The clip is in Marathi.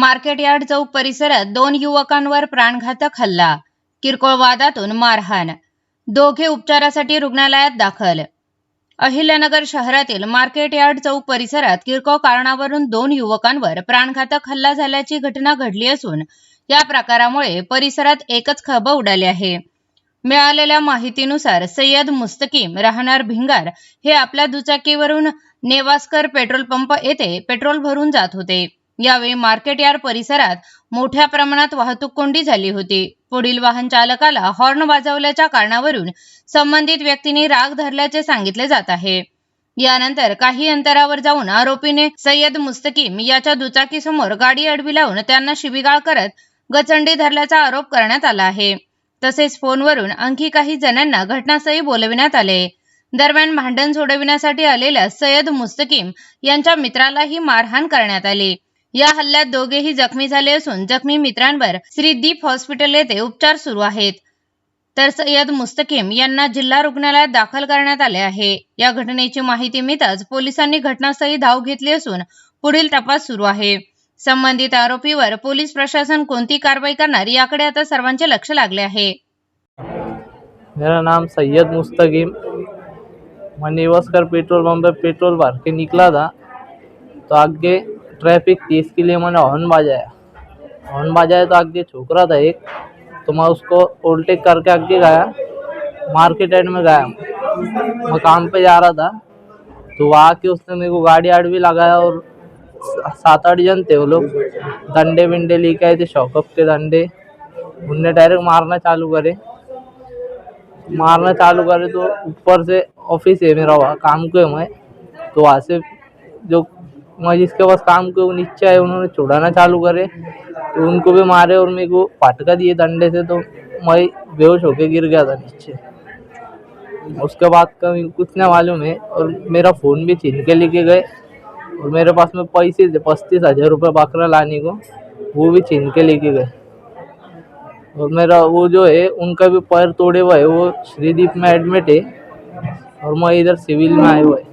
मार्केट यार्ड चौक परिसरात 2 युवकांवर प्राणघातक हल्ला, किरकोळ वादातून मारहाण, दोघे उपचारासाठी रुग्णालयात दाखल। अहिल्यानगर शहरातील मार्केट यार्ड चौक परिसरात किरकोळ कारणावरून 2 युवकांवर प्राणघातक हल्ला झाल्याची घटना घडली असून या प्रकारामुळे परिसरात एकच खळबळ उडाली आहे। मिळालेल्या माहितीनुसार सय्यद मुस्तकीम राहणार भिंगार हे आपल्या दुचाकीवरून नेवास्कर पेट्रोल पंप येथे पेट्रोल भरून जात होते। यावेळी मार्केट यार्ड परिसरात मोठ्या प्रमाणात वाहतूक कोंडी झाली होती। पुढील वाहन चालकाला हॉर्न वाजवल्याच्या कारणावरून संबंधित व्यक्तीने राग धरल्याचे सांगितले जात आहे। यानंतर काही अंतरावर जाऊन आरोपीने सय्यद मुस्तकीम याच्या दुचाकीसमोर गाडी अडवी लावून त्यांना शिवीगाळ करत गचंडी धरल्याचा आरोप करण्यात आला आहे। तसेच फोनवरून आणखी काही जणांना घटनास्थळी बोलविण्यात आले। दरम्यान भांडण सोडविण्यासाठी आलेल्या सय्यद मुस्तकीम यांच्या मित्रालाही मारहाण करण्यात आली। या हल्ल्यात दोघेही जखमी झाले असून जखमी मित्रांवर श्री दीप हॉस्पिटल येथे उपचार सुरू आहेत, तर सय्यद मुस्तकीम यांना जिल्हा रुग्णालयात दाखल करण्यात आले आहे। या घटनेची माहिती मिळताच पोलिसांनी घटनास्थळी धाव घेतली असून पुढील तपास सुरू आहे। संबंधित आरोपीवर पोलीस प्रशासन कोणती कारवाई करणार याकडे आता सर्वांचे लक्ष लागले आहे। मेरा नाम सैयद मुस्तकीम, मैं नेवास्कर पेट्रोल पंप पे पेट्रोल भर के निकला था तो आगे ट्रैफिक थी, इसके लिए मैंने हॉर्न बजाया तो आगे छोकरा था एक, तो मैं उसको ओवरटेक करके आगे गया, मार्केट एंड में गया। मैं काम पे जा रहा था तो वहाँ के उसने मेरे को गाड़ी आड़वी लगाया और 7-8 जन थे वो लोग, डंडे बिंडे लेके आए थे, शॉकअप के डंडे। उनने डायरेक्ट मारना चालू करे तो ऊपर से ऑफिस है मेरा, वहाँ काम को है मैं, तो वहाँ से जो मैं जिसके पास काम को नीचे आए उन्होंने छुड़ाना चालू करे तो उनको भी मारे और मेरे को फटका दिए डंडे से, तो मैं बेहोश होके गिर गया था नीचे। उसके बाद का मेरे कुछ नहीं मालूम है, और मेरा फ़ोन भी छीन के लेके गए और मेरे पास में पैसे थे 35,000 रुपये बकरा लाने को, वो भी छीन के लेके गए। और मेरा वो जो है उनका भी पैर तोड़े हुआ है, वो श्रीदीप में एडमिट है और मैं इधर सिविल में आया हुआ है।